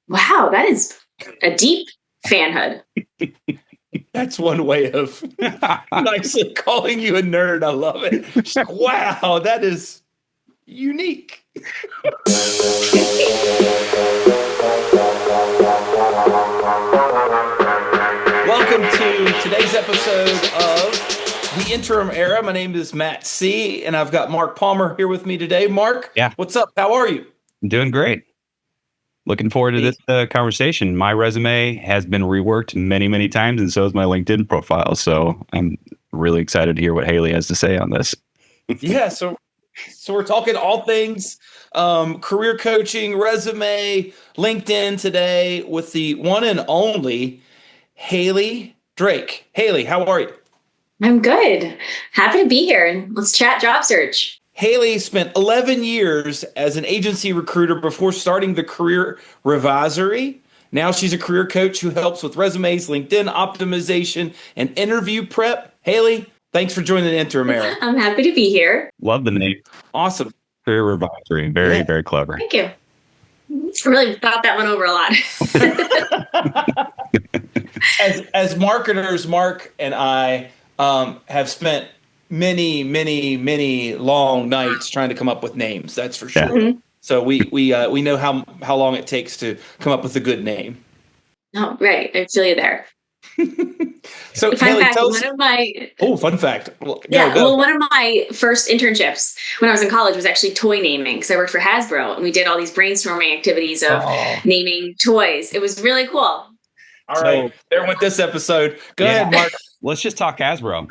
Wow, that is a deep fanhood. That's one way of nicely calling you a nerd. I love it. She's like, wow, that is unique. Welcome to today's episode of The Interim Era. My name is Matt C., and I've got Mark Palmer here with me today. Mark, what's up? How are you? I'm doing great. Looking forward to this conversation. My resume has been reworked many, many times, and so is my LinkedIn profile. So I'm really excited to hear what Hayley has to say on this. Yeah, so we're talking all things career coaching, resume, LinkedIn today with the one and only Hayley Drake. Hayley, how are you? I'm good. Happy to be here. Let's chat job search. Hayley spent 11 years as an agency recruiter before starting the Career Revisory. Now she's a career coach who helps with resumes, LinkedIn optimization, and interview prep. Hayley, thanks for joining the Interim Era. I'm happy to be here. Love the name. Awesome. Career Revisory. Very, very clever. Thank you. I really thought that one over a lot. As marketers, Mark and I have spent many long nights trying to come up with names. That's for sure. Mm-hmm. So we know how long it takes to come up with a good name. Oh, right. I feel you there. So fun Hayley, fact, tell us. Fun fact. Well, one of my first internships when I was in college was actually toy naming because I worked for Hasbro and we did all these brainstorming activities of naming toys. It was really cool. All right, there went this episode. Go ahead, Mark. Let's just talk Hasbro.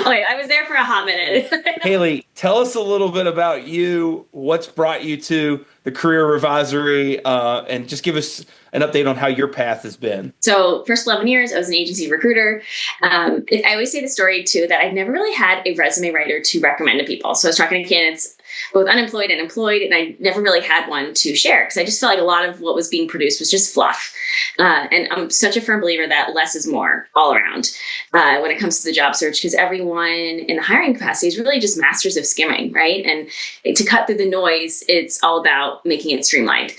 Okay, I was there for a hot minute. Hayley, tell us a little bit about you, what's brought you to the Career Revisory, and just give us an update on how your path has been. So first 11 years, I was an agency recruiter. I always say the story, too, that I've never really had a resume writer to recommend to people. So I was talking to candidates, both unemployed and employed, and I never really had one to share because I just felt like a lot of what was being produced was just fluff. And I'm such a firm believer that less is more all around when it comes to the job search, because everyone in the hiring capacity is really just masters of skimming, right? And to cut through the noise, it's all about making it streamlined.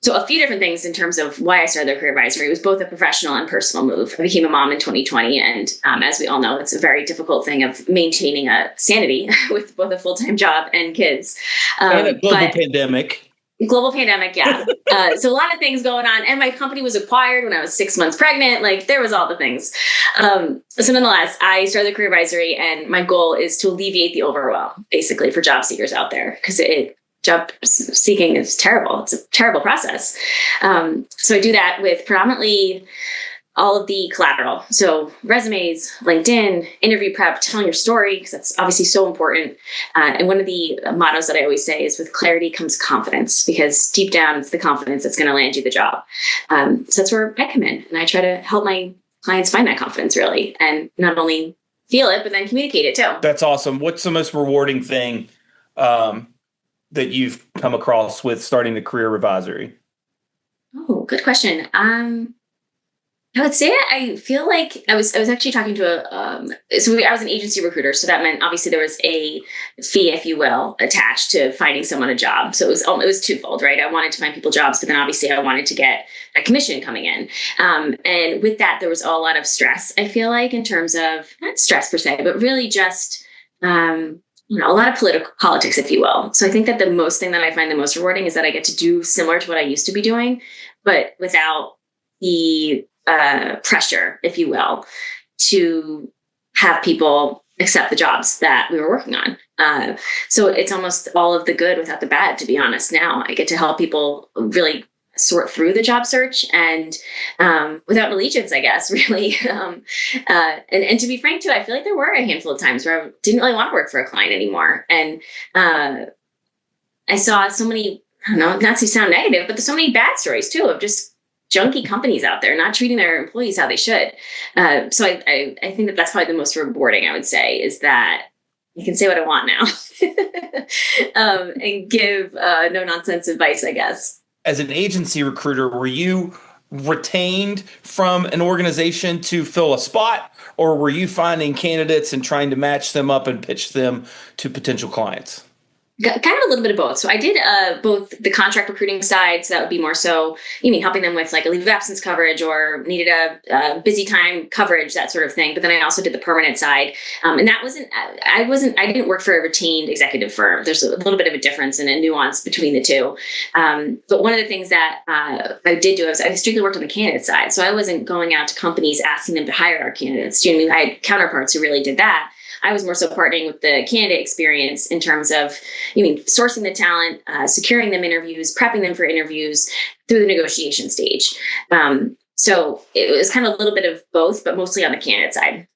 So a few different things in terms of why I started the Career Advisory. It was both a professional and personal move. I became a mom in 2020. And as we all know, it's a very difficult thing of maintaining a sanity with both a full-time job and kids. And a global pandemic. Global pandemic, yeah. So a lot of things going on. And my company was acquired when I was 6 months pregnant. Like there was all the things. So nonetheless, I started the Career Advisory and my goal is to alleviate the overwhelm, basically, for job seekers out there. Because job seeking is terrible. It's a terrible process. So I do that with predominantly all of the collateral. So resumes, LinkedIn, interview prep, telling your story, because that's obviously so important. And one of the mottos that I always say is with clarity comes confidence, because deep down, it's the confidence that's going to land you the job. So that's where I come in. And I try to help my clients find that confidence, really, and not only feel it, but then communicate it too. That's awesome. What's the most rewarding thing that you've come across with starting the Career Revisory? Oh, good question. I would say I feel like I was actually talking to I was an agency recruiter, so that meant obviously there was a fee, if you will, attached to finding someone a job. So it was twofold, right? I wanted to find people jobs, but then obviously I wanted to get a commission coming in. And with that, there was a lot of stress. I feel like in terms of not stress per se, but really just a lot of politics, if you will. So I think that the most thing that I find the most rewarding is that I get to do similar to what I used to be doing, but without the pressure, if you will, to have people accept the jobs that we were working on. So it's almost all of the good without the bad, to be honest. Now I get to help people really sort through the job search and without allegiance, I guess, really. And to be frank, too, I feel like there were a handful of times where I didn't really want to work for a client anymore. And I saw so many, I don't know, not to sound negative, but there's so many bad stories, too, of just junky companies out there not treating their employees how they should. So I think that that's probably the most rewarding, I would say, is that you can say what I want now and give no nonsense advice, I guess. As an agency recruiter, were you retained from an organization to fill a spot, or were you finding candidates and trying to match them up and pitch them to potential clients? Kind of a little bit of both. So I did both the contract recruiting side. So that would be more so, helping them with like a leave of absence coverage or needed a busy time coverage, that sort of thing. But then I also did the permanent side. And that I didn't work for a retained executive firm. There's a little bit of a difference and a nuance between the two. But one of the things that I did do was I strictly worked on the candidate side. So I wasn't going out to companies asking them to hire our candidates. I had counterparts who really did that. I was more so partnering with the candidate experience in terms of, sourcing the talent, securing them interviews, prepping them for interviews through the negotiation stage. So it was kind of a little bit of both, but mostly on the candidate side.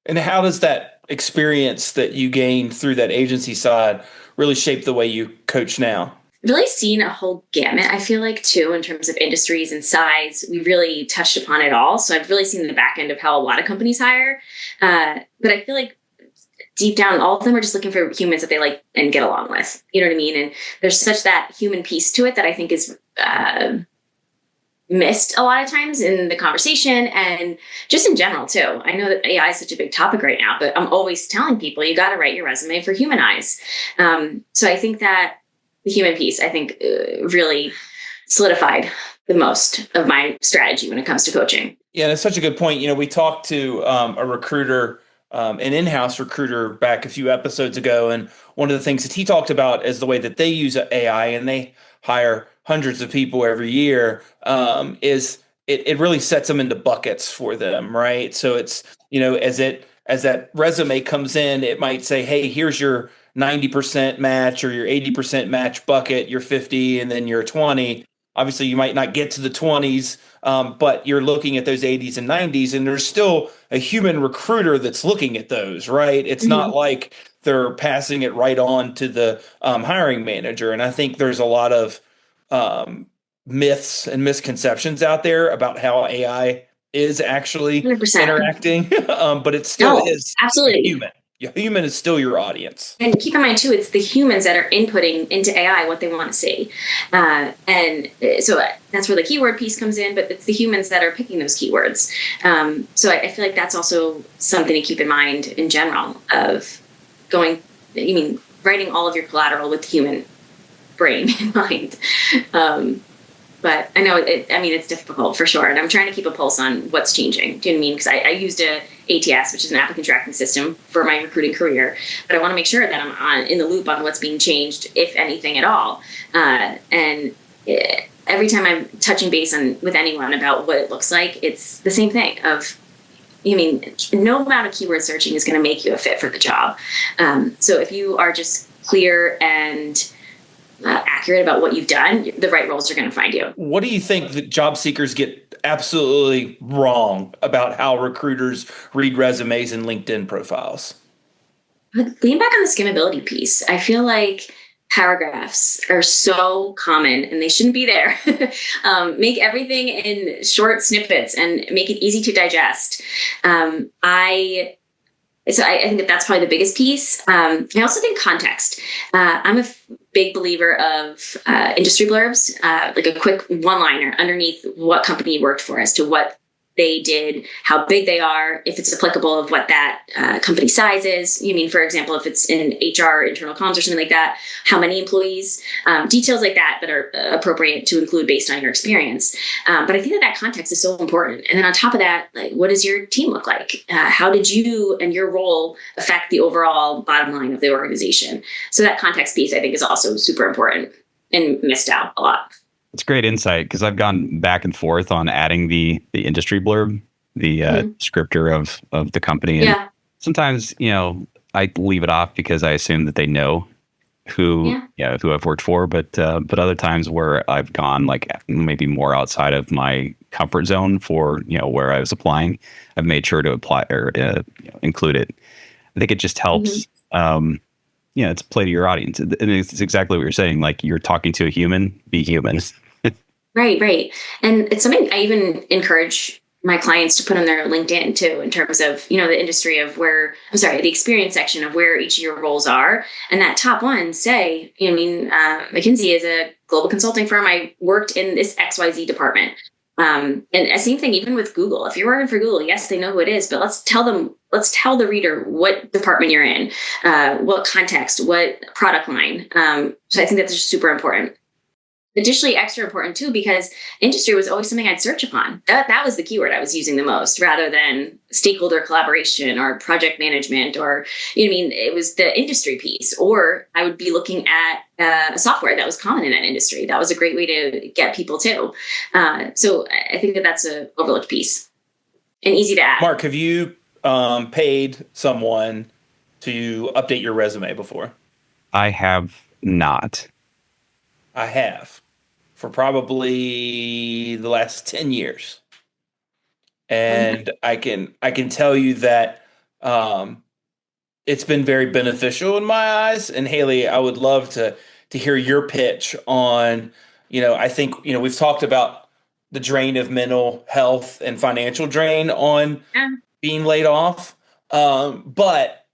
And how does that experience that you gained through that agency side really shape the way you coach now? Really seen a whole gamut, I feel like, too, in terms of industries and size. We really touched upon it all. So I've really seen the back end of how a lot of companies hire. But I feel like deep down, all of them are just looking for humans that they like and get along with. You know what I mean? And there's such that human piece to it that I think is missed a lot of times in the conversation and just in general, too. I know that AI is such a big topic right now, but I'm always telling people you got to write your resume for human eyes. So I think that the human piece, I think, really solidified the most of my strategy when it comes to coaching. Yeah, that's such a good point. We talked to a recruiter, an in-house recruiter back a few episodes ago, and one of the things that he talked about is the way that they use AI, and they hire hundreds of people every year, is it really sets them into buckets for them, right? So it's, as that resume comes in, it might say, hey, here's your 90% match or your 80% match bucket, you're 50 and then you're 20. Obviously, you might not get to the 20s, but you're looking at those 80s and 90s, and there's still a human recruiter that's looking at those, right? It's not like they're passing it right on to the hiring manager. And I think there's a lot of myths and misconceptions out there about how AI is actually 100%. interacting, but it still is absolutely human. Your human is still your audience. And keep in mind, too, it's the humans that are inputting into AI what they want to see. And so that's where the keyword piece comes in, but it's the humans that are picking those keywords. So I feel like that's also something to keep in mind in general of writing all of your collateral with the human brain in mind. But I know it's difficult for sure. And I'm trying to keep a pulse on what's changing. Do you know what I mean? Because I used a ATS, which is an applicant tracking system for my recruiting career. But I want to make sure that I'm in the loop on what's being changed, if anything at all. And every time I'm touching base with anyone about what it looks like, it's the same thing of, no amount of keyword searching is going to make you a fit for the job. So if you are just clear and accurate about what you've done, the right roles are going to find you. What do you think that job seekers get absolutely wrong about how recruiters read resumes and LinkedIn profiles? Lean back on the skimmability piece. I feel like paragraphs are so common and they shouldn't be there. Make everything in short snippets and make it easy to digest. So I think that's probably the biggest piece. I also think context. I'm a big believer of industry blurbs, like a quick one-liner underneath what company you worked for as to what they did, how big they are, if it's applicable of what that company size is. For example, if it's in HR, internal comms or something like that, how many employees, details like that are appropriate to include based on your experience. But I think that context is so important. And then on top of that, like, what does your team look like? How did you and your role affect the overall bottom line of the organization? So that context piece, I think, is also super important and missed out a lot. It's great insight because I've gone back and forth on adding the industry blurb, the descriptor of the company. And sometimes, I leave it off because I assume that they know who I've worked for. But other times where I've gone like maybe more outside of my comfort zone for, where I was applying, I've made sure to apply or include it. I think it just helps. It's play to your audience. And it's exactly what you're saying. Like, you're talking to a human, be human. Right. And it's something I even encourage my clients to put on their LinkedIn too, in terms of, the industry of the experience section of where each of your roles are. And that top one, say, McKinsey is a global consulting firm. I worked in this XYZ department. And same thing, even with Google. If you're working for Google, yes, they know who it is, but let's tell the reader what department you're in, what context, what product line. So I think that's just super important. Additionally, extra important too, because industry was always something I'd search upon. That was the keyword I was using the most, rather than stakeholder collaboration or project management, or it was the industry piece. Or I would be looking at a software that was common in that industry. That was a great way to get people too. So I think that's an overlooked piece and easy to add. Mark, have you paid someone to update your resume before? I have not. I have, for probably the last 10 years. And I can tell you that it's been very beneficial in my eyes. And Hayley, I would love to hear your pitch on, I think, we've talked about the drain of mental health and financial drain on being laid off. But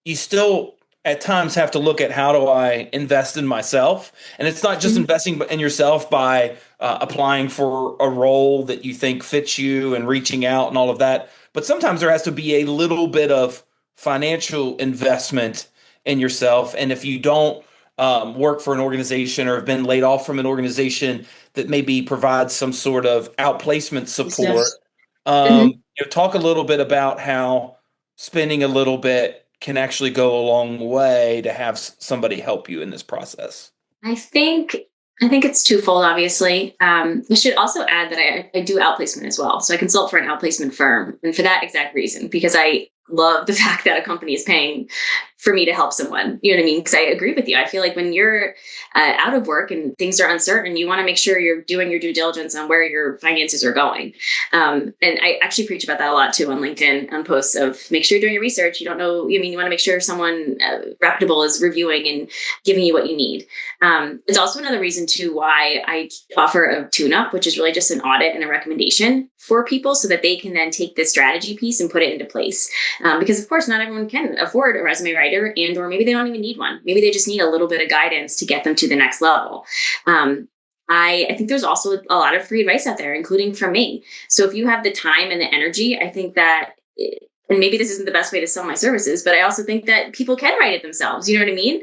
you still at times have to look at, how do I invest in myself? And it's not just investing in yourself by applying for a role that you think fits you and reaching out and all of that. But sometimes there has to be a little bit of financial investment in yourself. And if you don't work for an organization or have been laid off from an organization that maybe provides some sort of outplacement support, talk a little bit about how spending a little bit can actually go a long way to have somebody help you in this process. I think it's twofold, obviously. I should also add that I do outplacement as well. So I consult for an outplacement firm, and for that exact reason, because I love the fact that a company is paying for me to help someone. You know what I mean? Because I agree with you. I feel like when you're out of work and things are uncertain, you want to make sure you're doing your due diligence on where your finances are going. And I actually preach about that a lot too on LinkedIn, on posts of make sure you're doing your research. You don't know, you want to make sure someone reputable is reviewing and giving you what you need. It's also another reason too why I offer a tune-up, which is really just an audit and a recommendation for people so that they can then take this strategy piece and put it into place. Because of course, not everyone can afford a resume writer, and or maybe they don't even need one. Maybe they just need a little bit of guidance to get them to the next level. I think there's also a lot of free advice out there, including from me. So if you have the time and the energy, I think that, and maybe this isn't the best way to sell my services, but I also think that people can write it themselves. You know what I mean?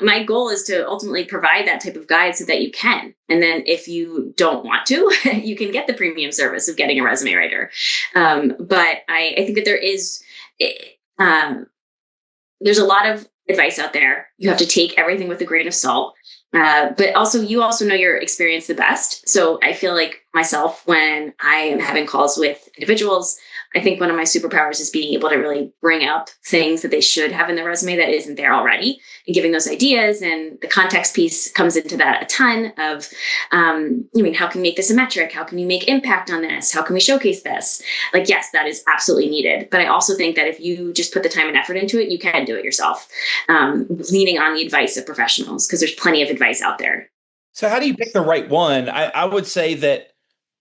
My goal is to ultimately provide that type of guide so that you can. And then if you don't want to, you can get the premium service of getting a resume writer. But I think that there's a lot of advice out there. You have to take everything with a grain of salt. But also, you also know your experience the best. So I feel like myself, when I am having calls with individuals, I think one of my superpowers is being able to really bring up things that they should have in their resume that isn't there already, and giving those ideas. And the context piece comes into that a ton of, how can you make this a metric? How can you make impact on this? How can we showcase this? Like, yes, that is absolutely needed. But I also think that if you just put the time and effort into it, you can do it yourself, leaning on the advice of professionals, because there's plenty of advice out there. So how do you pick the right one? I would say that,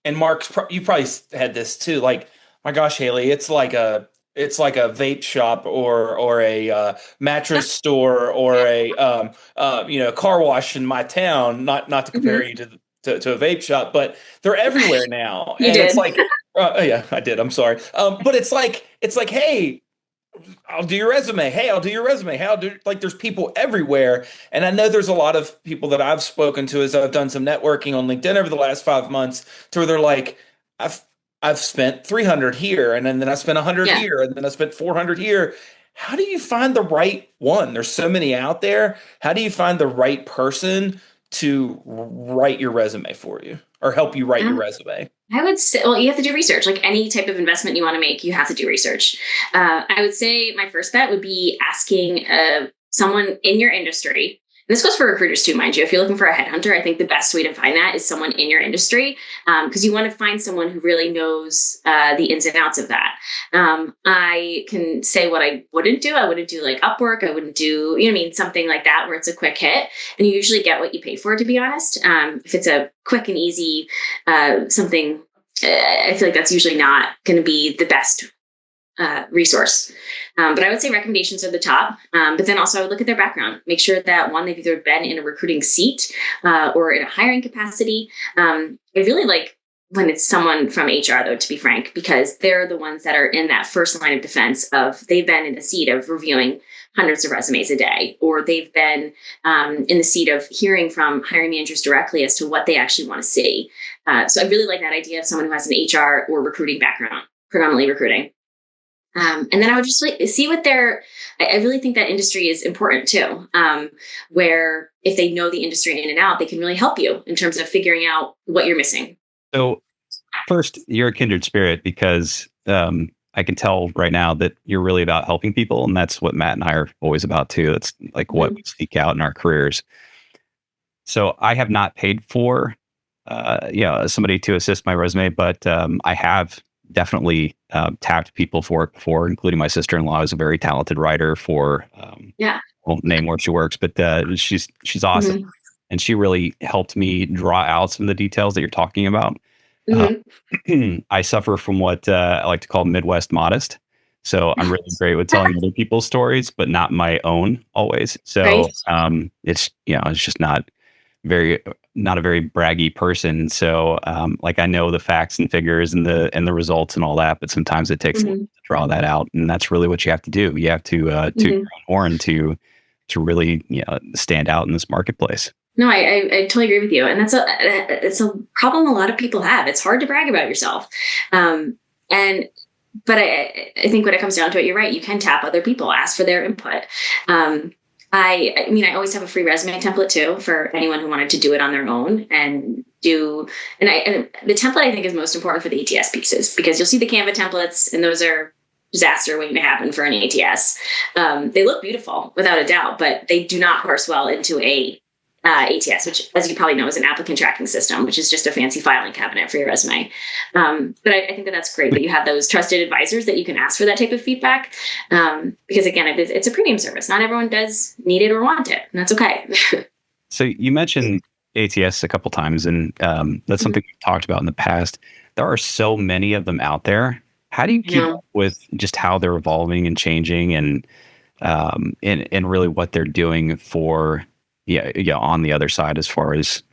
and Mark, you probably had this too, like, my gosh, Hayley, it's like a vape shop or a mattress store or a car wash in my town. Not to compare you to a vape shop, but they're everywhere now. You did. It's like, yeah, I did. I'm sorry. But it's like, hey, I'll do your resume. Hey, I'll do your resume. Hey, there's people everywhere. And I know there's a lot of people that I've spoken to as I've done some networking on LinkedIn over the last 5 months to where they're like, I've spent 300 here, and then I spent 100 here, and then I spent 400 here. How do you find the right one? There's so many out there. How do you find the right person to write your resume for you or help you write your resume? I would say, well, you have to do research. Like any type of investment you want to make, you have to do research. I would say my first bet would be asking someone in your industry. And this goes for recruiters too, mind you. If you're looking for a headhunter, I think the best way to find that is someone in your industry, because you want to find someone who really knows the ins and outs of that. I can say what I wouldn't do. I wouldn't do like Upwork. I wouldn't do, something like that where it's a quick hit. And you usually get what you pay for, to be honest. If it's a quick and easy something, I feel like that's usually not going to be the best resource. But I would say recommendations are the top. But then also I would look at their background, make sure that one, they've either been in a recruiting seat or in a hiring capacity. I really like when it's someone from HR, though, to be frank, because they're the ones that are in that first line of defense of they've been in the seat of reviewing hundreds of resumes a day, or they've been in the seat of hearing from hiring managers directly as to what they actually want to see. So I really like that idea of someone who has an HR or recruiting background, predominantly recruiting. And then I would just see what I really think that industry is important too, where if they know the industry in and out, they can really help you in terms of figuring out what you're missing. So first, you're a kindred spirit because I can tell right now that you're really about helping people. And that's what Matt and I are always about too. That's like what we seek out in our careers. So I have not paid for somebody to assist my resume, but I have definitely tapped people for it before, including my sister-in-law, who's a very talented writer for won't name where she works, but she's awesome. Mm-hmm. And she really helped me draw out some of the details that you're talking about. Mm-hmm. I suffer from what I like to call Midwest modest. So I'm really great with telling other people's stories, but not my own always. So it's just not a very braggy person. So I know the facts and figures and the results and all that, but sometimes it takes a little to draw that out. And that's really what you have to do. You have to toot horn to really stand out in this marketplace. No, I totally agree with you. And it's a problem a lot of people have. It's hard to brag about yourself. But I think when it comes down to it, you're right. You can tap other people, ask for their input. I always have a free resume template too for anyone who wanted to do it on their own and the template I think is most important for the ATS pieces, because you'll see the Canva templates and those are disaster waiting to happen for an ATS. They look beautiful without a doubt, but they do not parse well into a ATS, which, as you probably know, is an applicant tracking system, which is just a fancy filing cabinet for your resume. But I think that's great that you have those trusted advisors that you can ask for that type of feedback. Because again, it's a premium service. Not everyone does need it or want it, and that's okay. So you mentioned ATS a couple times, and that's something we've talked about in the past. There are so many of them out there. How do you keep up with just how they're evolving and changing, and really what they're doing for on the other side, as far as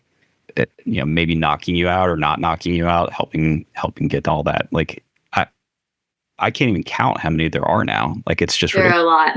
maybe knocking you out or not knocking you out, helping get all that. Like I can't even count how many there are now. Like it's just there are a lot.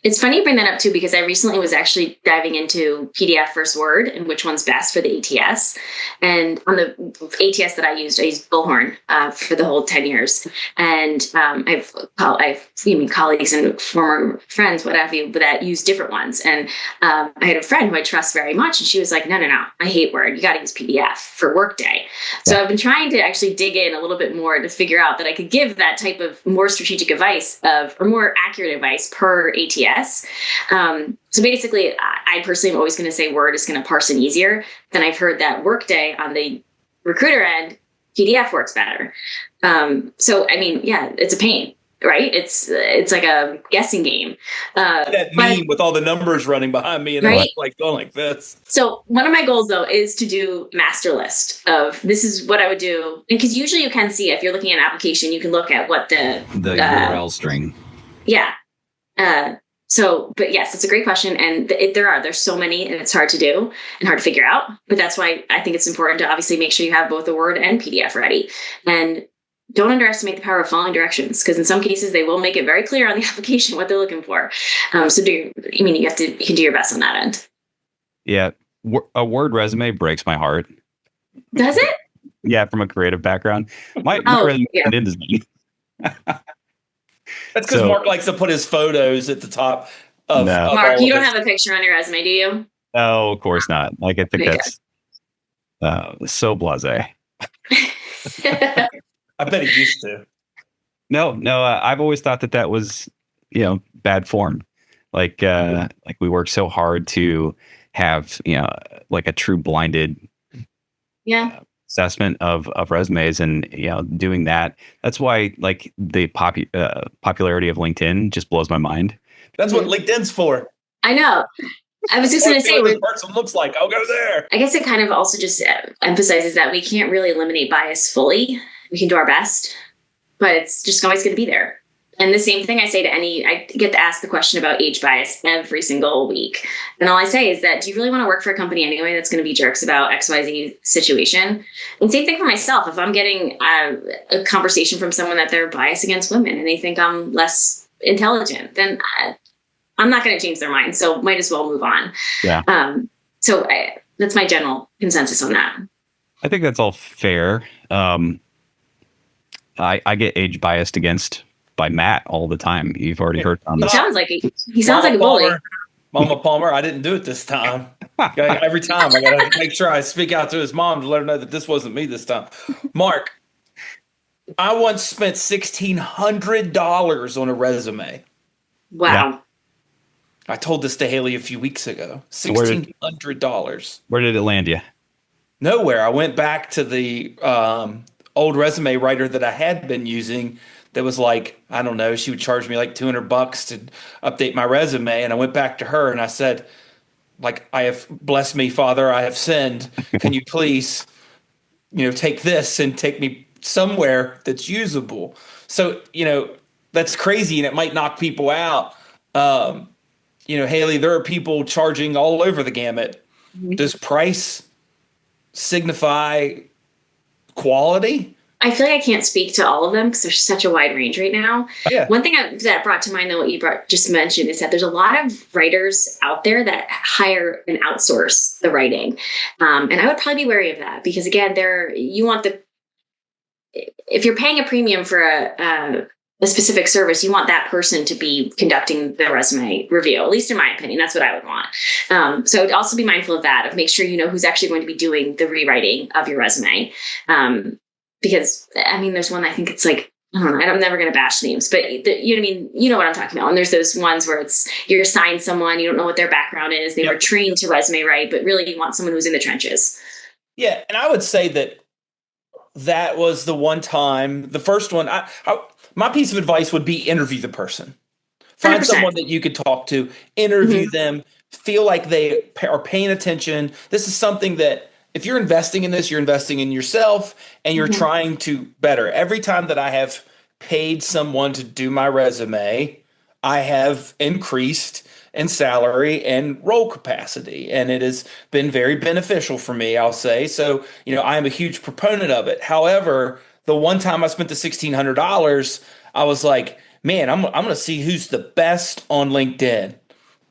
It's funny you bring that up too, because I recently was actually diving into PDF versus Word and which one's best for the ATS. And on the ATS that I used Bullhorn for the whole 10 years. And I've colleagues and former friends, what have you, that use different ones. And I had a friend who I trust very much, and she was like, no, I hate Word. You got to use PDF for Workday. So I've been trying to actually dig in a little bit more to figure out that I could give that type of more strategic advice or more accurate advice per ATS. So basically, I personally am always going to say Word is going to parse in easier. Then I've heard that Workday on the recruiter end, PDF works better. So I mean, it's a pain, right? It's like a guessing game. That meme with all the numbers running behind me and I'm like going like this. So one of my goals though is to do master list of this is what I would do, and because usually you can see if you're looking at an application, you can look at what the URL string. Yeah. But yes, it's a great question. And there's so many, and it's hard to do and hard to figure out. But that's why I think it's important to obviously make sure you have both the Word and PDF ready. And don't underestimate the power of following directions, because in some cases they will make it very clear on the application what they're looking for. You can do your best on that end. Yeah. A Word resume breaks my heart. Does it? Yeah. From a creative background. My resume is That's because Mark likes to put his photos at the top of Mark, you don't have a picture on your resume, do you? No, of course not. Like, I think that's so blasé. I bet he used to. No, I've always thought that was, bad form. Like we work so hard to have, like a true blinded assessment of resumes, and doing that's why like the popularity of LinkedIn just blows my mind. That's what LinkedIn's for. I know. I was just going to say what this person looks like. I'll go there. I guess it kind of also just emphasizes that we can't really eliminate bias fully. We can do our best, but it's just always going to be there. And the same thing I say to I get to ask the question about age bias every single week. And all I say is that, do you really want to work for a company anyway that's going to be jerks about XYZ situation? And same thing for myself. If I'm getting a conversation from someone that they're biased against women and they think I'm less intelligent, then I'm not going to change their mind. So might as well move on. Yeah. That's my general consensus on that. I think that's all fair. I get age biased against by Matt all the time. You've already heard on this. He sounds like a bully. Mama Palmer, I didn't do it this time. Every time I got to make sure I speak out to his mom to let her know that this wasn't me this time. Mark, I once spent $1,600 on a resume. Wow. Yeah. I told this to Hayley a few weeks ago. $1,600. Where did it land you? Nowhere. I went back to the old resume writer that I had been using. That was like, I don't know, she would charge me like $200 to update my resume. And I went back to her and I said, like, I have blessed me, Father, I have sinned. Can you please, take this and take me somewhere that's usable? So, that's crazy and it might knock people out. Hayley, there are people charging all over the gamut. Mm-hmm. Does price signify quality? I feel like I can't speak to all of them because there's such a wide range right now. Yeah. One thing that brought to mind, though, what you just mentioned is that there's a lot of writers out there that hire and outsource the writing. And I would probably be wary of that because, again, if you're paying a premium for a specific service, you want that person to be conducting the resume review, at least in my opinion. That's what I would want. So I'd also be mindful of that, of make sure you know who's actually going to be doing the rewriting of your resume. Because, there's one, I think it's like, I don't know, I'm never going to bash names, but you know what I mean? You know what I'm talking about. And there's those ones where you're assigned someone, you don't know what their background is. They were trained to resume write, but really you want someone who's in the trenches. Yeah. And I would say that was the one time, the first one, my piece of advice would be interview the person. Find 100%. Someone that you could talk to, interview them, feel like they are paying attention. This is something that, if you're investing in this, you're investing in yourself and you're trying to better. Every time that I have paid someone to do my resume, I have increased in salary and role capacity. And it has been very beneficial for me, I'll say. So, I am a huge proponent of it. However, the one time I spent the $1,600, I was like, man, I'm going to see who's the best on LinkedIn.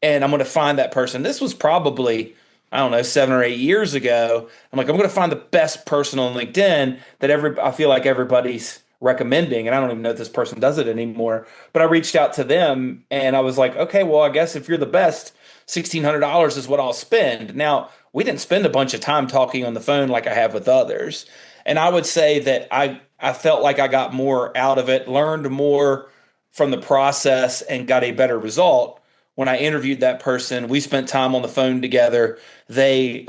And I'm going to find that person. This was probably, 7 or 8 years ago. I'm like, I'm going to find the best person on LinkedIn that I feel like everybody's recommending. And I don't even know if this person does it anymore, but I reached out to them and I was like, okay, well, I guess if you're the best, $1,600 is what I'll spend. Now, we didn't spend a bunch of time talking on the phone like I have with others. And I would say that I felt like I got more out of it, learned more from the process and got a better result. When I interviewed that person, we spent time on the phone together. They,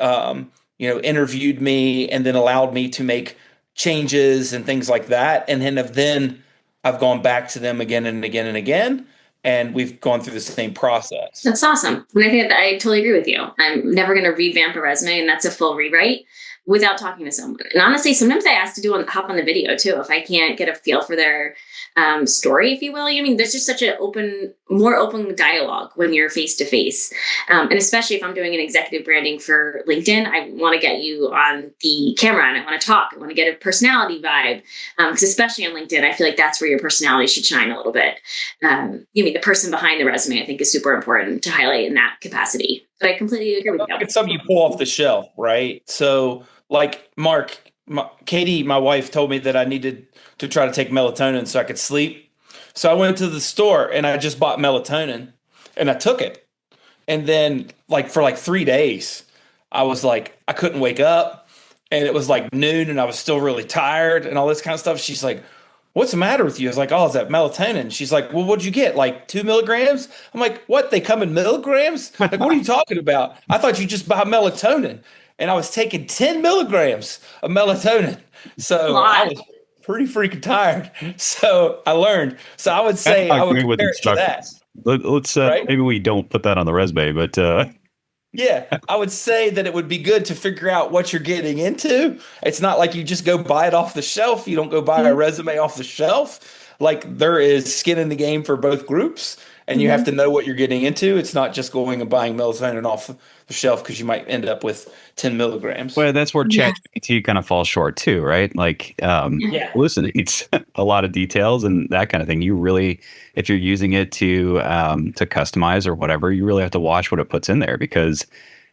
interviewed me and then allowed me to make changes and things like that. And then I've gone back to them again and again and again. And we've gone through the same process. That's awesome. And I think I totally agree with you. I'm never going to revamp a resume, and that's a full rewrite without talking to someone. And honestly, sometimes I ask to hop on the video too, if I can't get a feel for their story, if you will. There's just such an more open dialogue when you're face to face. And especially if I'm doing an executive branding for LinkedIn, I want to get you on the camera and I want to talk. I want to get a personality vibe. Because especially on LinkedIn, I feel like that's where your personality should shine a little bit. The person behind the resume, I think, is super important to highlight in that capacity. But I completely agree with you. It's something you pull off the shelf, right? So, like Mark, Katie, my wife, told me that I needed to try to take melatonin so I could sleep. So I went to the store and I just bought melatonin and I took it. And then for 3 days, I was like, I couldn't wake up and it was like noon and I was still really tired and all this kind of stuff. She's like, what's the matter with you? I was like, oh, is that melatonin? She's like, well, what'd you get? Like 2 milligrams? I'm like, what? They come in milligrams? Like, what are you talking about? I thought you just buy melatonin. And I was taking 10 milligrams of melatonin. So I was pretty freaking tired. So I learned. So I would say I would compare it to that. Let's right? Maybe we don't put that on the resume, but yeah, I would say that it would be good to figure out what you're getting into. It's not like you just go buy it off the shelf. You don't go buy a resume off the shelf. like there is skin in the game for both groups, and you have to know what you're getting into. It's not just going and buying melatonin off the shelf because you might end up with 10 milligrams. Well, that's where Yeah. ChatGPT kind of falls short too, right? Like, Yeah. hallucinates a lot of details and that kind of thing. You really, if you're using it to customize or whatever, you really have to watch what it puts in there, because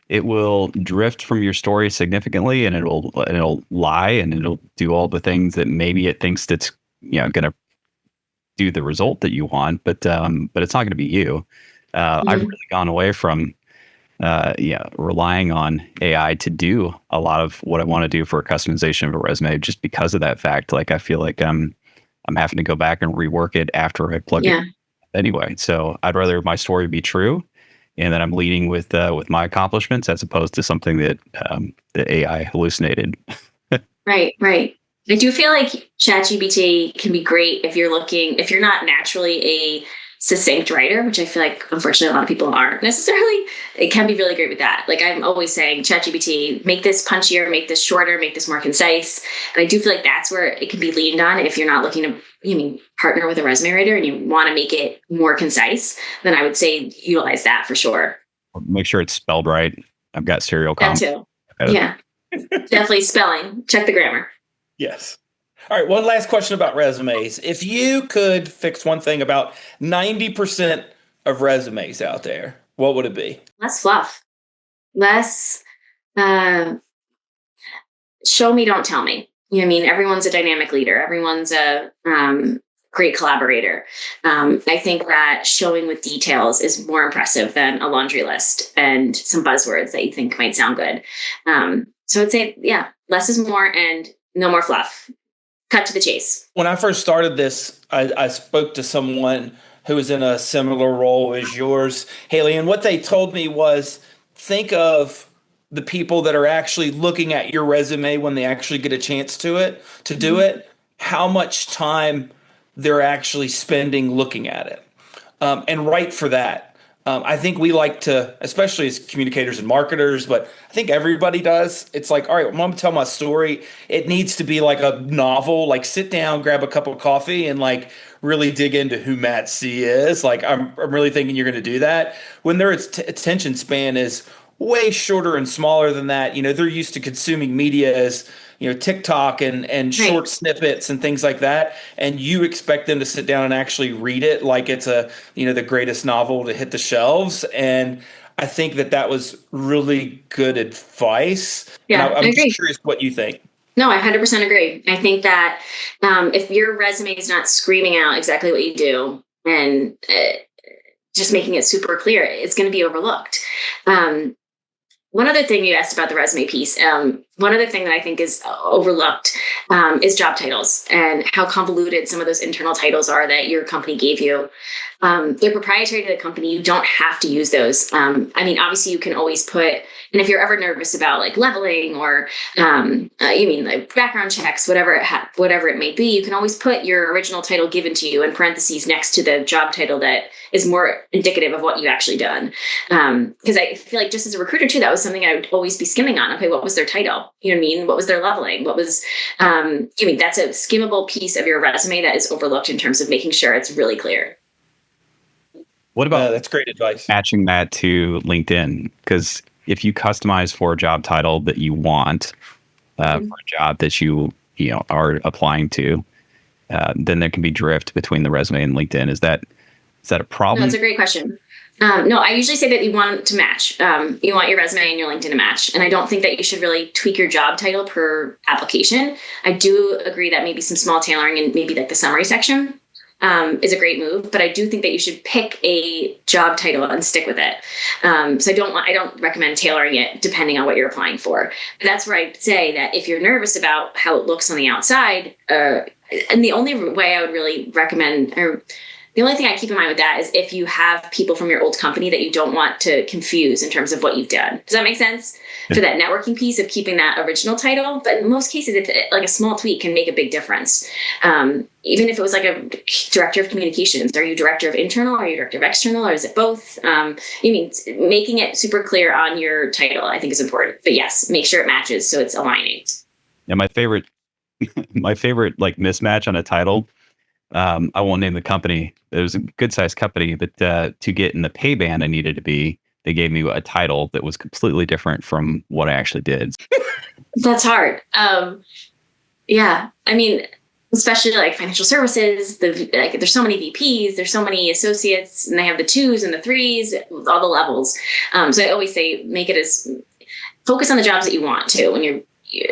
it will drift from your story significantly, and it'll lie, and it'll do all the things that maybe it thinks that's going to do the result that you want, but it's not going to be you. I've really gone away from relying on AI to do a lot of what I want to do for a customization of a resume, just because of that fact. Like, I feel like I'm having to go back and rework it after I plug it anyway. So I'd rather my story be true, and that I'm leading with my accomplishments, as opposed to something that the AI hallucinated. Right. I do feel like ChatGPT can be great if you're not naturally a succinct writer, which I feel like unfortunately a lot of people aren't necessarily. It can be really great with that. Like, I'm always saying, ChatGPT, make this punchier, make this shorter, make this more concise. And I do feel like that's where it can be leaned on if you're not looking to partner with a resume writer and you want to make it more concise. Then I would say utilize that for sure. Make sure it's spelled right. I've got serial That comp. too. Yeah, definitely spelling. Check the grammar. Yes. All right. One last question about resumes. If you could fix one thing about 90% of resumes out there, what would it be? Less fluff. Less show me, don't tell me. You know what I mean? Everyone's a dynamic leader. Everyone's a great collaborator. I think that showing with details is more impressive than a laundry list and some buzzwords that you think might sound good. So I'd say, less is more and no more fluff. Cut to the chase. When I first started this, I spoke to someone who was in a similar role as yours, Hayley, and what they told me was, think of the people that are actually looking at your resume when they actually get a chance to do it, how much time they're actually spending looking at it. And write for that. I think we like to, especially as communicators and marketers, but I think everybody does. It's like, all right, I'm going to tell my story. It needs to be like a novel. Like, sit down, grab a cup of coffee, and like really dig into who Matt C is. Like, I'm really thinking you're going to do that. When their attention span is way shorter and smaller than that, they're used to consuming media as TikTok and short snippets and things like that. And you expect them to sit down and actually read it like it's the greatest novel to hit the shelves. And I think that was really good advice. Yeah, and I'm just curious what you think. No, I 100% agree. I think that if your resume is not screaming out exactly what you do and just making it super clear, it's going to be overlooked. One other thing you asked about the resume piece, one other thing that I think is overlooked is job titles and how convoluted some of those internal titles are that your company gave you. They're proprietary to the company. You don't have to use those. Obviously you can always put, and if you're ever nervous about like leveling or like background checks, whatever it may be, you can always put your original title given to you in parentheses next to the job title that is more indicative of what you've actually done. Because I feel like just as a recruiter too, that was something I would always be skimming on. Okay, what was their title? You know what I mean? What was their leveling? What was, that's a skimmable piece of your resume that is overlooked in terms of making sure it's really clear. What about that's great advice. Matching that to LinkedIn? Because if you customize for a job title that you want for a job that you are applying to, then there can be drift between the resume and LinkedIn. Is that a problem? No, that's a great question. No, I usually say that you want to match. You want your resume and your LinkedIn to match. And I don't think that you should really tweak your job title per application. I do agree that maybe some small tailoring in maybe like the summary section is a great move, but I do think that you should pick a job title and stick with it. So I don't recommend tailoring it depending on what you're applying for. But that's where I'd say that if you're nervous about how it looks on the outside, and the only way I would really recommend, or the only thing I keep in mind with that is if you have people from your old company that you don't want to confuse in terms of what you've done. Does that make sense? For that networking piece of keeping that original title. But in most cases, like a small tweak can make a big difference. Even if it was like a director of communications, are you director of internal? Are you director of external? Or is it both? Making it super clear on your title, I think is important. But yes, make sure it matches so it's aligning. Yeah, my favorite like mismatch on a title I won't name the company. It was a good sized company, but to get in the pay band I needed to be, they gave me a title that was completely different from what I actually did. That's hard. Yeah. I mean, especially like financial services, there's so many VPs, there's so many associates, and they have the twos and the threes, all the levels. So I always say, focus on the jobs that you want to when you're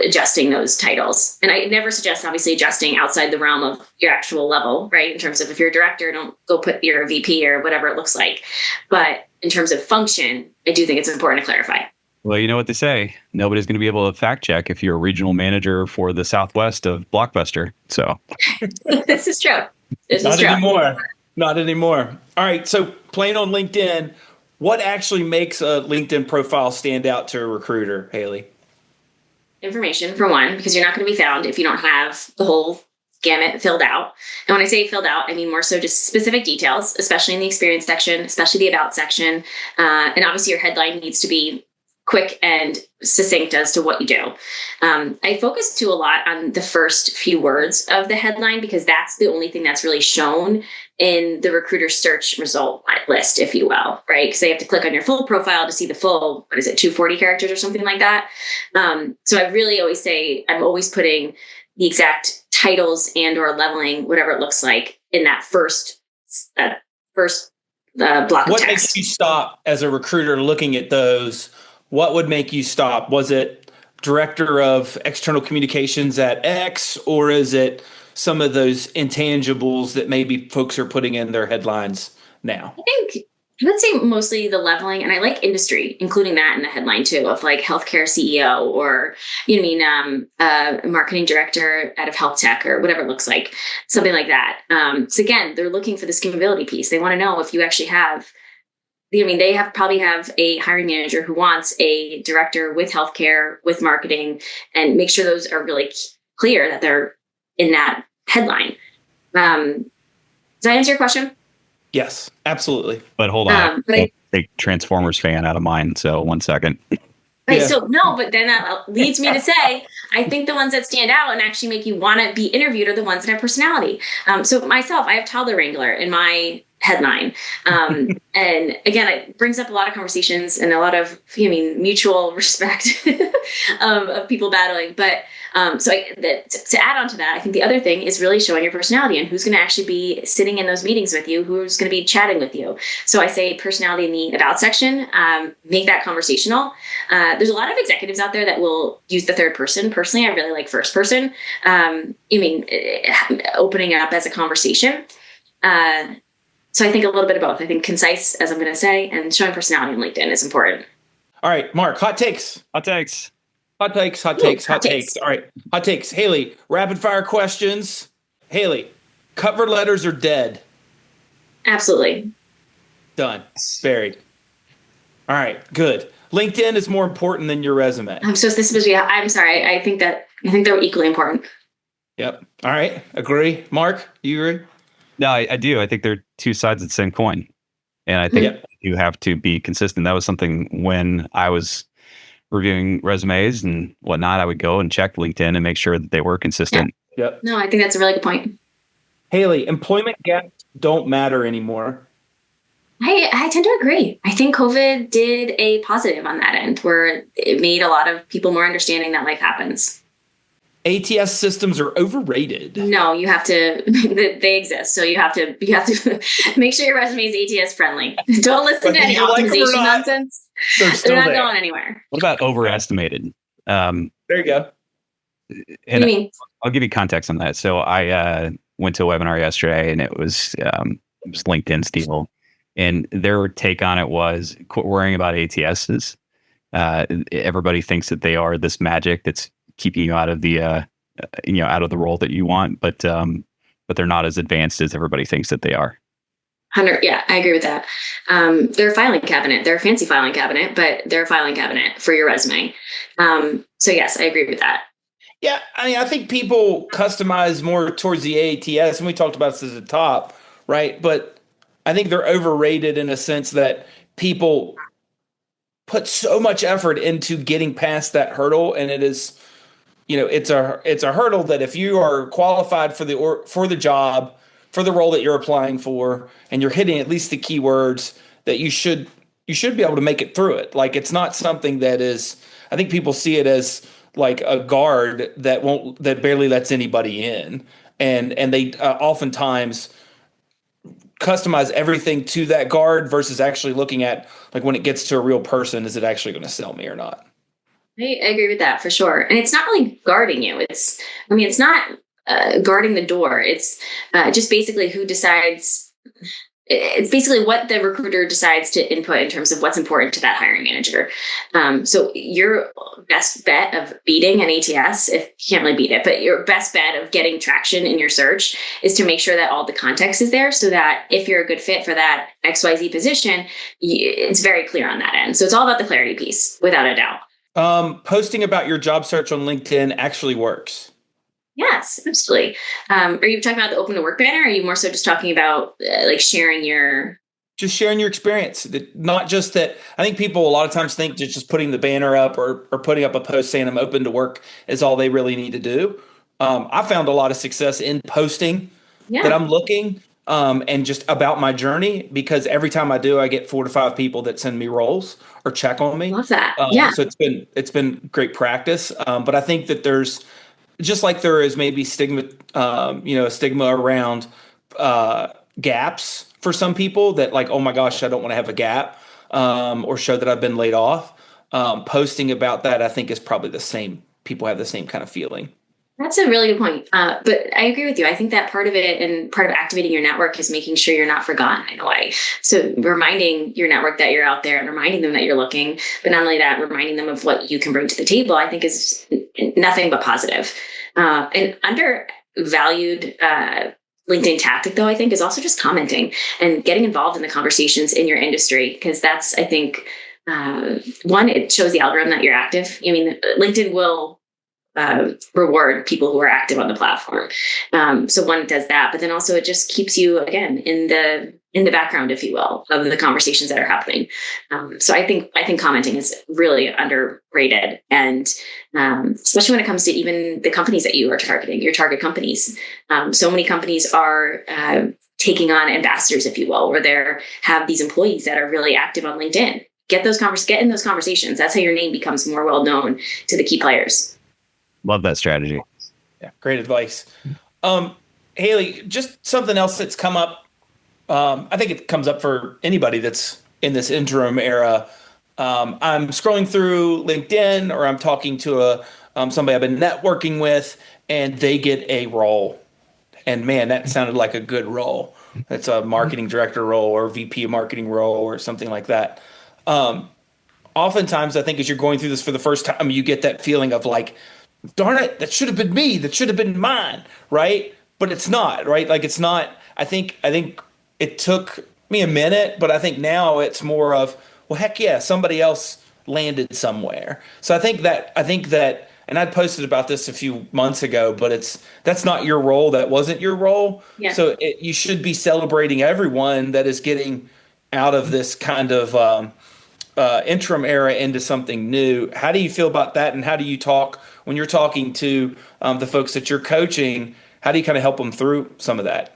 adjusting those titles. And I never suggest obviously adjusting outside the realm of your actual level, right? In terms of if you're a director, don't go put your VP or whatever it looks like. But in terms of function, I do think it's important to clarify. Well, you know what they say. Nobody's going to be able to fact check if you're a regional manager for the Southwest of Blockbuster. So this is true. Not anymore. Not anymore. All right. So playing on LinkedIn, what actually makes a LinkedIn profile stand out to a recruiter, Hayley? Information, for one, because you're not going to be found if you don't have the whole gamut filled out. And when I say filled out, I mean more so just specific details, especially in the experience section, especially the about section. And obviously your headline needs to be quick and succinct as to what you do. I focus too a lot on the first few words of the headline because that's the only thing that's really shown in the recruiter search result list, if you will, right? Because they have to click on your full profile to see the full, 240 characters or something like that. So I really always say, I'm always putting the exact titles and or leveling, whatever it looks like, in that first block of text. What makes you stop as a recruiter looking at those? What would make you stop? Was it director of external communications at X, or is it some of those intangibles that maybe folks are putting in their headlines now? I would say mostly the leveling, and I like industry, including that in the headline too, of like healthcare CEO or, marketing director out of health tech or whatever it looks like, something like that. So again, they're looking for the skimmability piece. They want to know if you actually have. They probably have a hiring manager who wants a director with healthcare, with marketing, and make sure those are really clear that they're in that headline. Does that answer your question? Yes, absolutely. But hold on. Take Transformers fan out of mine. So 1 second. Right. Yeah. So no, but then that leads me to say, I think the ones that stand out and actually make you want to be interviewed are the ones that have personality. So myself, I have toddler wrangler in my headline. And again, it brings up a lot of conversations and a lot of, mutual respect of people battling. But to add on to that, I think the other thing is really showing your personality and who's going to actually be sitting in those meetings with you, who's going to be chatting with you. So I say personality in the about section, make that conversational. There's a lot of executives out there that will use the third person. Personally, I really like first person. Opening up as a conversation. So I think a little bit of both. I think concise, as I'm going to say, and showing personality on LinkedIn is important. All right, Mark, hot takes. Hot takes. All right, hot takes. Hayley, rapid fire questions. Hayley, cover letters are dead. Absolutely. Done. Buried. All right, good. LinkedIn is more important than your resume. I'm sorry. I think they're equally important. Yep. All right. Agree. Mark, you agree? No, I do. I think they're two sides of the same coin. And I think you have to be consistent. That was something when I was reviewing resumes and whatnot, I would go and check LinkedIn and make sure that they were consistent. Yeah. Yep. No, I think that's a really good point. Hayley, employment gaps don't matter anymore. I tend to agree. I think COVID did a positive on that end where it made a lot of people more understanding that life happens. ATS systems are overrated. No, you have to. They exist, so you have to make sure your resume is ATS friendly. Don't listen to any optimization nonsense. They're not going anywhere. What about overestimated? There you go. And mean? I'll give you context on that. So I went to a webinar yesterday, and it was LinkedIn's deal, and their take on it was quit worrying about ATSs. Everybody thinks that they are this magic that's keeping you out of the out of the role that you want, but they're not as advanced as everybody thinks that they are. 100. Yeah, I agree with that. They're a filing cabinet. They're a fancy filing cabinet, but they're a filing cabinet for your resume. So yes, I agree with that. Yeah, I think people customize more towards the ATS, and we talked about this at the top, right? But I think they're overrated in a sense that people put so much effort into getting past that hurdle, and it is. It's a hurdle that if you are qualified for the job, for the role that you're applying for, and you're hitting at least the keywords that you should be able to make it through it. Like, it's not something that is, I think people see it as like a guard that barely lets anybody in. And they oftentimes customize everything to that guard versus actually looking at, like, when it gets to a real person, is it actually going to sell me or not? I agree with that for sure. And it's not really guarding you. It's not guarding the door. It's just basically who decides. It's basically what the recruiter decides to input in terms of what's important to that hiring manager. So your best bet of beating an ATS, if you can't really beat it, but your best bet of getting traction in your search is to make sure that all the context is there, so that if you're a good fit for that XYZ position, it's very clear on that end. So it's all about the clarity piece, without a doubt. Posting about your job search on LinkedIn actually works. Yes, absolutely. Are you talking about the open to work banner? Or are you more so just talking about like sharing your experience? Not just that. I think people a lot of times think that just putting the banner up or putting up a post saying I'm open to work is all they really need to do. I found a lot of success in posting that I'm looking and just about my journey, because every time I do, I get 4 to 5 people that send me roles or check on me. Love that. So it's been great practice. But I think that there's, just like there is maybe stigma, a stigma around gaps for some people, that like, oh my gosh, I don't want to have a gap or show that I've been laid off. Posting about that, I think, is probably the same. People have the same kind of feeling. That's a really good point. But I agree with you. I think that part of it and part of activating your network is making sure you're not forgotten in a way. So reminding your network that you're out there and reminding them that you're looking, but not only that, reminding them of what you can bring to the table, I think is nothing but positive. And undervalued LinkedIn tactic, though, I think, is also just commenting and getting involved in the conversations in your industry, because that's, I think, one, it shows the algorithm that you're active. I mean, LinkedIn will reward people who are active on the platform. So one, it does that, but then also it just keeps you, again, in the background, if you will, of the conversations that are happening. So I think commenting is really underrated, and especially when it comes to even the companies that you are targeting, your target companies. So many companies are taking on ambassadors, if you will, where they have these employees that are really active on LinkedIn. Get in those conversations. That's how your name becomes more well known to the key players. Love that strategy. Yeah, great advice. Hayley, just something else that's come up. I think it comes up for anybody that's in this interim era. I'm scrolling through LinkedIn, or I'm talking to somebody I've been networking with, and they get a role. And man, that sounded like a good role. It's a marketing director role or VP of marketing role or something like that. Oftentimes, I think as you're going through this for the first time, you get that feeling of like, darn it, that should have been me. That should have been mine, right? But it's not, right? Like, it's not. I think it took me a minute, but I think now it's more of, well, heck yeah, somebody else landed somewhere. So I think that, and I posted about this a few months ago, but that's not your role. That wasn't your role. Yeah. So you should be celebrating everyone that is getting out of this kind of interim era into something new. How do you feel about that? And how do you talk when you're talking to the folks that you're coaching? How do you kind of help them through some of that?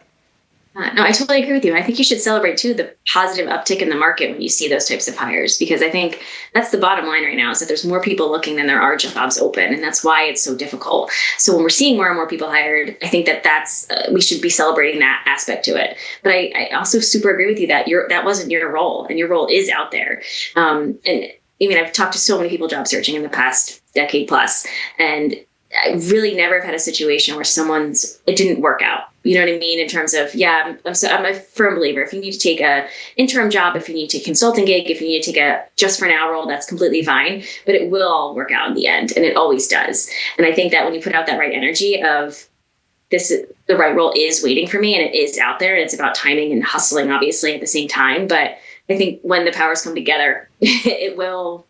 No, I totally agree with you. I think you should celebrate too the positive uptick in the market when you see those types of hires, because I think that's the bottom line right now, is that there's more people looking than there are jobs open, and that's why it's so difficult. So when we're seeing more and more people hired, I think that's we should be celebrating that aspect to it. But I also super agree with you that that wasn't your role, and your role is out there. And I mean, I've talked to so many people job searching in the past decade plus, and I really never have had a situation where it didn't work out. You know what I mean? In terms of, I'm a firm believer. If you need to take a interim job, if you need to take a consulting gig, if you need to take a just for now role, that's completely fine, but it will all work out in the end. And it always does. And I think that when you put out that right energy of the right role is waiting for me, and it is out there, and it's about timing and hustling, obviously, at the same time. But I think when the powers come together, it will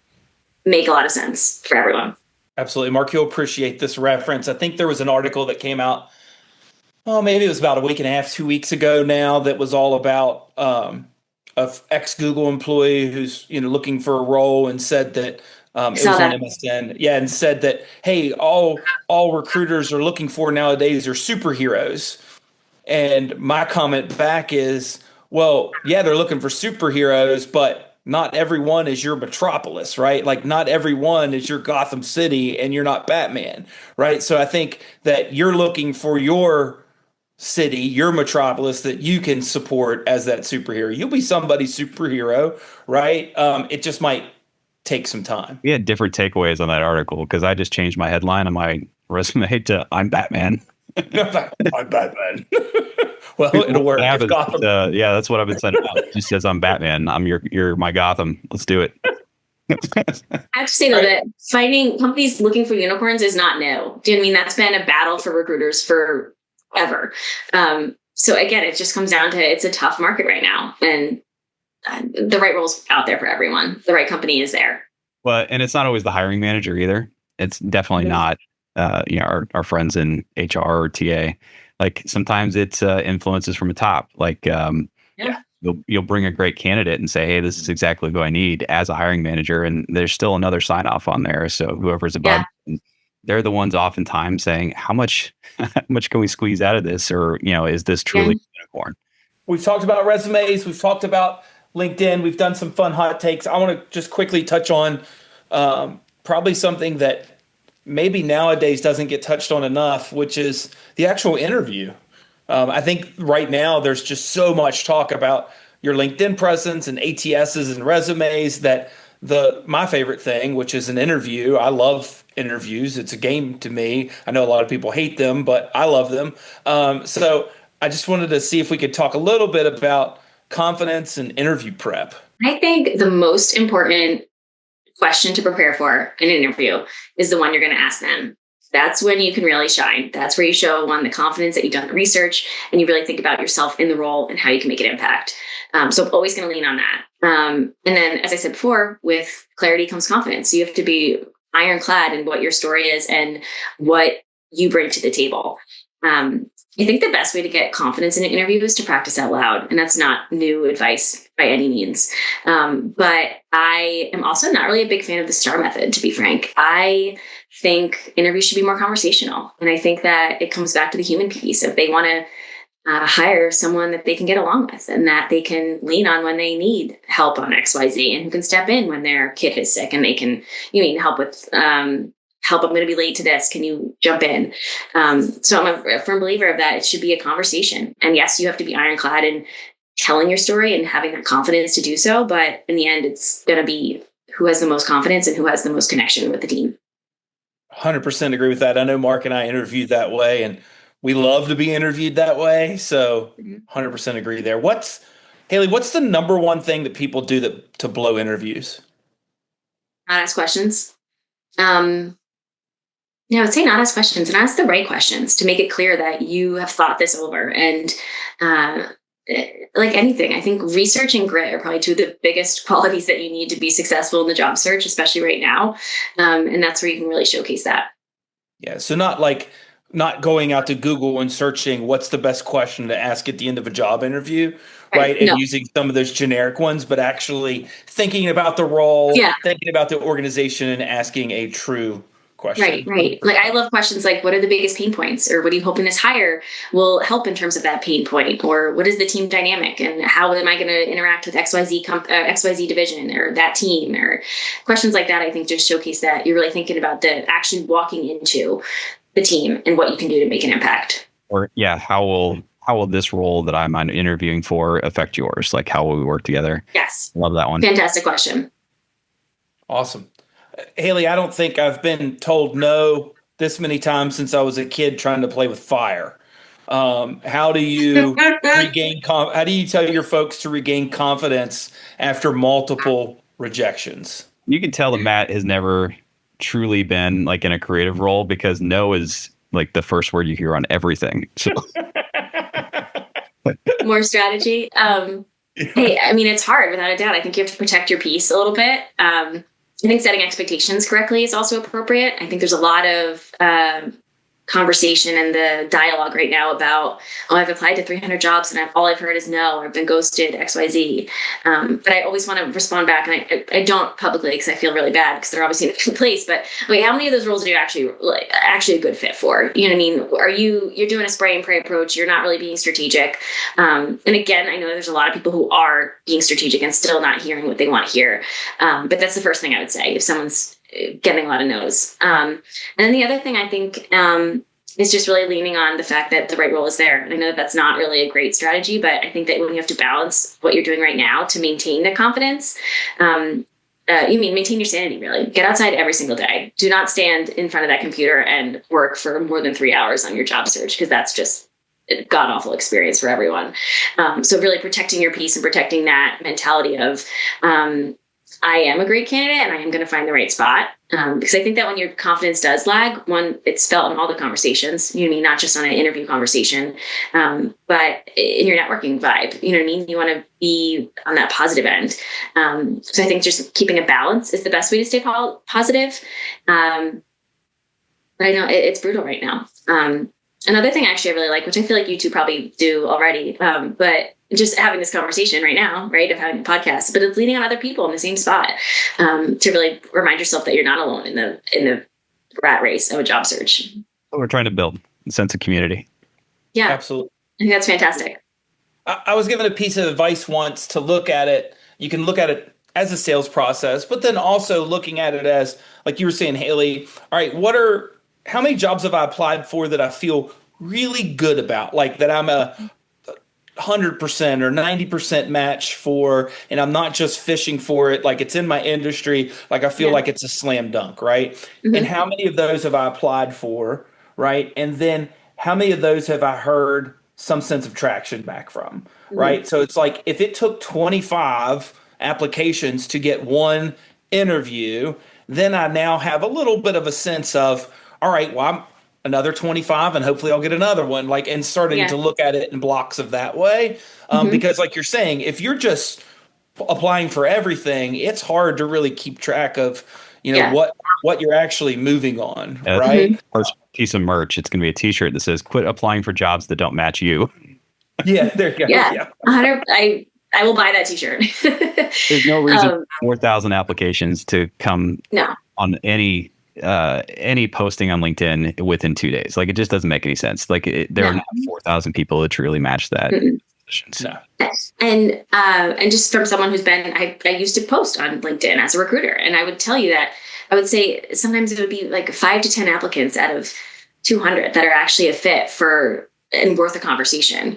make a lot of sense for everyone. Absolutely. Mark, you'll appreciate this reference. I think there was an article that came out, maybe it was about a week and a half, 2 weeks ago now, that was all about an ex-Google employee who's looking for a role, and said that it was on MSN. Yeah, and said that, hey, all recruiters are looking for nowadays are superheroes. And my comment back is, well, yeah, they're looking for superheroes, but not everyone is your Metropolis, right? Like, not everyone is your Gotham City, and you're not Batman, right? So I think that you're looking for your city, your Metropolis that you can support as that superhero. You'll be somebody's superhero, right? It just might take some time. We had different takeaways on that article because I just changed my headline on my resume to "I'm Batman." I'm Batman. Well, it'll work. If Gotham, yeah, that's what I've been sending out. It just says I'm Batman. You're my Gotham. Let's do it. I have to say though that finding companies looking for unicorns is not new. Do you know what I mean? That's been a battle for recruiters forever. So again, it just comes down to it's a tough market right now, and the right role's out there for everyone. The right company is there. Well, and it's not always the hiring manager either. It's definitely not. Our friends in HR or TA. Like sometimes it's influences from the top. Like you'll bring a great candidate and say, hey, this is exactly who I need as a hiring manager, and there's still another sign off on there. So whoever's above, they're the ones oftentimes saying, how much can we squeeze out of this, or is this truly a unicorn? We've talked about resumes. We've talked about LinkedIn. We've done some fun hot takes. I want to just quickly touch on probably something that maybe nowadays doesn't get touched on enough, which is the actual interview. I think right now there's just so much talk about your LinkedIn presence and ATSs and resumes that my favorite thing, which is an interview. I love interviews. It's a game to me. I know a lot of people hate them, but I love them. So I just wanted to see if we could talk a little bit about confidence and interview prep. I think the most important question to prepare for in an interview is the one you're going to ask them. That's when you can really shine. That's where you show the confidence that you've done the research and you really think about yourself in the role and how you can make an impact. So I'm always going to lean on that. And then, as I said before, with clarity comes confidence. You have to be ironclad in what your story is and what you bring to the table. I think the best way to get confidence in an interview is to practice out loud. And that's not new advice by any means. But I am also not really a big fan of the STAR method, to be frank. I think interviews should be more conversational. And I think that it comes back to the human piece. If they want to hire someone that they can get along with and that they can lean on when they need help on XYZ, and who can step in when their kid is sick and they can, need help with, help, I'm going to be late to this. Can you jump in? So I'm a firm believer of that. It should be a conversation. And yes, you have to be ironclad in telling your story and having that confidence to do so. But in the end, it's going to be who has the most confidence and who has the most connection with the team. 100% agree with that. I know Mark and I interviewed that way, and we love to be interviewed that way. So 100% agree there. Hayley, what's the number one thing that people do to blow interviews? Not ask questions. I would say not ask questions and ask the right questions to make it clear that you have thought this over. And like anything, I think research and grit are probably two of the biggest qualities that you need to be successful in the job search, especially right now. And that's where you can really showcase that. Yeah. So not going out to Google and searching what's the best question to ask at the end of a job interview, right? And using some of those generic ones, but actually thinking about the role, thinking about the organization, and asking a true question. Right. Like I love questions like, what are the biggest pain points? Or what are you hoping this hire will help in terms of that pain point? Or what is the team dynamic? And how am I going to interact with XYZ division or that team? Or questions like that, I think just showcase that you're really thinking about actually walking into the team and what you can do to make an impact. Or how will this role that I'm interviewing for affect yours? Like, how will we work together? Yes. Love that one. Fantastic question. Awesome. Hayley, I don't think I've been told no this many times since I was a kid trying to play with fire. How do you how do you tell your folks to regain confidence after multiple rejections? You can tell that Matt has never truly been like in a creative role, because no is like the first word you hear on everything. So more strategy. Hey, I mean, it's hard without a doubt. I think you have to protect your peace a little bit. I think setting expectations correctly is also appropriate. I think there's a lot of conversation and the dialogue right now about, oh, I've applied to 300 jobs and all I've heard is no, or I've been ghosted, XYZ. But I always want to respond back, and I don't publicly because I feel really bad because they're obviously in a good place. But wait, how many of those roles are you actually a good fit for? You know what I mean? You're doing a spray and pray approach. You're not really being strategic. And again, I know there's a lot of people who are being strategic and still not hearing what they want to hear. But that's the first thing I would say if someone's getting a lot of no's. And then the other thing I think is just really leaning on the fact that the right role is there. And I know that that's not really a great strategy, but I think that when you have to balance what you're doing right now to maintain the confidence, maintain your sanity, really. Get outside every single day. Do not stand in front of that computer and work for more than 3 hours on your job search, because that's just a god-awful experience for everyone. So really protecting your peace and protecting that mentality of, I am a great candidate and I am going to find the right spot. Because I think that when your confidence does lag, one, it's felt in all the conversations, not just on an interview conversation, but in your networking vibe, You want to be on that positive end. So I think just keeping a balance is the best way to stay positive. But I know it's brutal right now. Another thing actually I really like, which I feel like you two probably do already, but just having this conversation right now, right, of having a podcast, but it's leaning on other people in the same spot, to really remind yourself that you're not alone in the rat race of a job search. We're trying to build a sense of community. Yeah, absolutely. I think that's fantastic. I was given a piece of advice once to look at it. You can look at it as a sales process, but then also looking at it as, like you were saying, Hayley, all right, how many jobs have I applied for that I feel really good about, like that I'm a 100% or 90% match for, and I'm not just fishing for it, like it's in my industry, like I feel like it's a slam dunk, right? Mm-hmm. And how many of those have I applied for, right? And then how many of those have I heard some sense of traction back from, right? Mm-hmm. So it's like if it took 25 applications to get one interview, then I now have a little bit of a sense of, all right, well, I'm another 25 and hopefully I'll get another one, and starting to look at it in blocks of that way. Because like you're saying, if you're just applying for everything, it's hard to really keep track of, what you're actually moving on. Right. First piece of merch, it's going to be a t-shirt that says, quit applying for jobs that don't match you. Yeah. There you go. Yeah. I will buy that t-shirt. There's no reason 4,000 applications to come on any posting on LinkedIn within 2 days. Like, it just doesn't make any sense. Like, there are not 4,000 people that truly match that. No. And just from someone who's been, I used to post on LinkedIn as a recruiter, and I would tell you that I would say sometimes it would be like 5 to 10 applicants out of 200 that are actually a fit for and worth a conversation.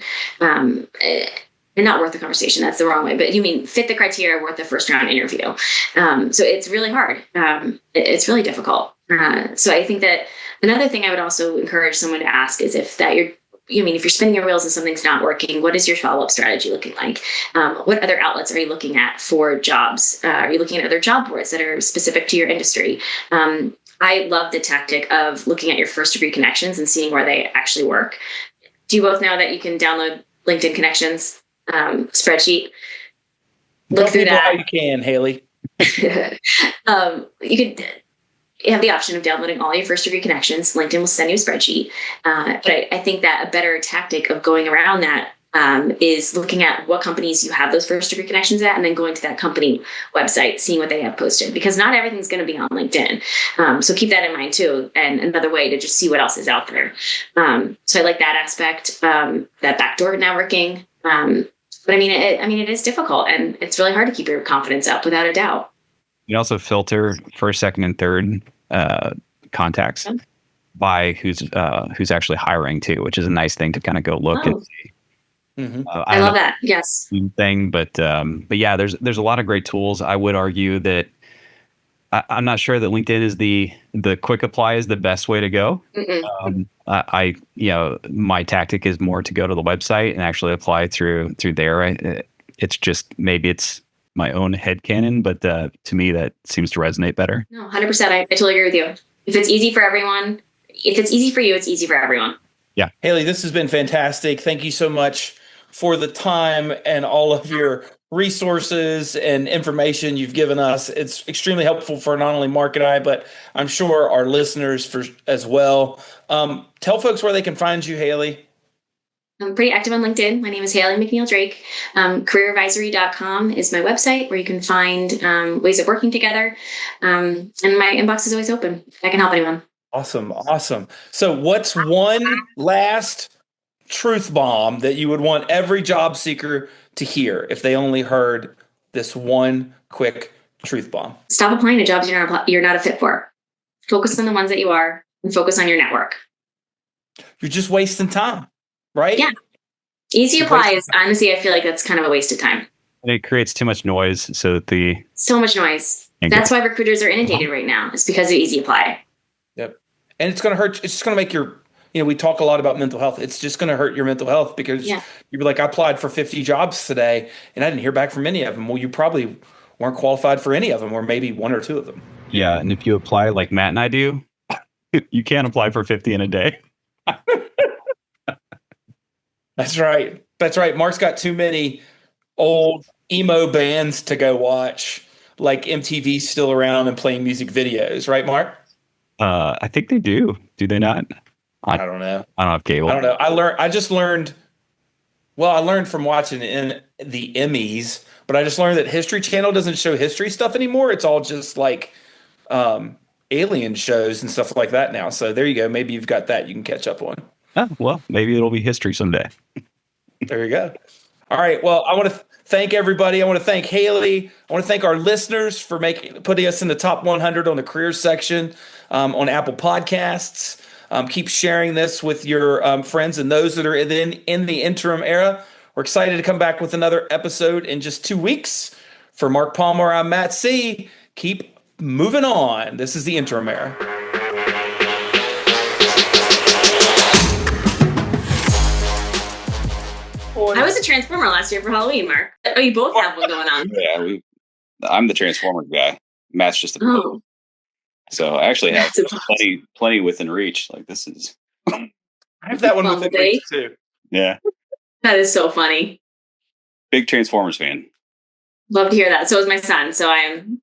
And not worth the conversation, that's the wrong way, but fit the criteria worth the first round interview. So it's really hard. It's really difficult. So I think that another thing I would also encourage someone to ask is if you're spinning your wheels and something's not working, what is your follow-up strategy looking like? What other outlets are you looking at for jobs? Are you looking at other job boards that are specific to your industry? I love the tactic of looking at your first degree connections and seeing where they actually work. Do you both know that you can download LinkedIn connections spreadsheet? Look through that. How you can, Hayley. You have the option of downloading all your first degree connections. LinkedIn will send you a spreadsheet. But I think that a better tactic of going around that is looking at what companies you have those first degree connections at, and then going to that company website, seeing what they have posted, because not everything's going to be on LinkedIn. So keep that in mind too. And another way to just see what else is out there. So I like that aspect, that backdoor networking. But it is difficult, and it's really hard to keep your confidence up, without a doubt. You also filter first, second, and third contacts by who's actually hiring too, which is a nice thing to kind of go look and see. Mm-hmm. I love that. Yes. Thing, but yeah, there's a lot of great tools. I would argue that I'm not sure that LinkedIn is the quick apply is the best way to go. My tactic is more to go to the website and actually apply through there. It's just, maybe it's my own headcanon, but to me that seems to resonate better. No, 100%. I totally agree with you. If it's easy for everyone, if it's easy for you, it's easy for everyone. Yeah. Hayley, this has been fantastic. Thank you so much for the time and all of your resources and information you've given us. It's extremely helpful for not only Mark and I, but I'm sure our listeners as well. Tell folks where they can find you, Hayley. I'm pretty active on LinkedIn. My name is Hayley McNeal Drake. Careeradvisory.com is my website where you can find ways of working together. And my inbox is always open. I can help anyone. Awesome. So what's one last truth bomb that you would want every job seeker to hear if they only heard this one quick truth bomb? Stop applying to jobs you're not a fit for. Focus on the ones that you are and focus on your network. You're just wasting time, right? Yeah. Easy applies. Honestly, I feel like that's kind of a waste of time. And it creates too much noise so that so much noise. That's why recruiters are inundated right now. It's because of easy apply. Yep. And it's going to hurt. It's just going to make we talk a lot about mental health. It's just going to hurt your mental health because you'd be like, I applied for 50 jobs today and I didn't hear back from any of them. Well, you probably weren't qualified for any of them, or maybe one or two of them. Yeah. And if you apply like Matt and I do, you can't apply for 50 in a day. That's right. Mark's got too many old emo bands to go watch, like MTV's still around and playing music videos. Right, Mark? I think they do. Do they not? I don't know. I don't have cable. I don't know. I learned from watching in the Emmys, but I just learned that History Channel doesn't show history stuff anymore. It's all just like alien shows and stuff like that now. So there you go. Maybe you've got that you can catch up on. Oh, well, maybe it'll be history someday. There you go. All right. Well, I want to thank everybody. I want to thank Hayley. I want to thank our listeners for putting us in the top 100 on the careers section on Apple Podcasts. Keep sharing this with your friends and those that are in the interim era. We're excited to come back with another episode in just 2 weeks. For Mark Palmer, I'm Matt C. Keep moving on. This is the interim era. I was a Transformer last year for Halloween, Mark. Oh, you both have one going on. Yeah, I'm the Transformer guy. Matt's just a So I actually have plenty within reach. Like this is. I have that one within reach too. Yeah. That is so funny. Big Transformers fan. Love to hear that. So is my son. So I'm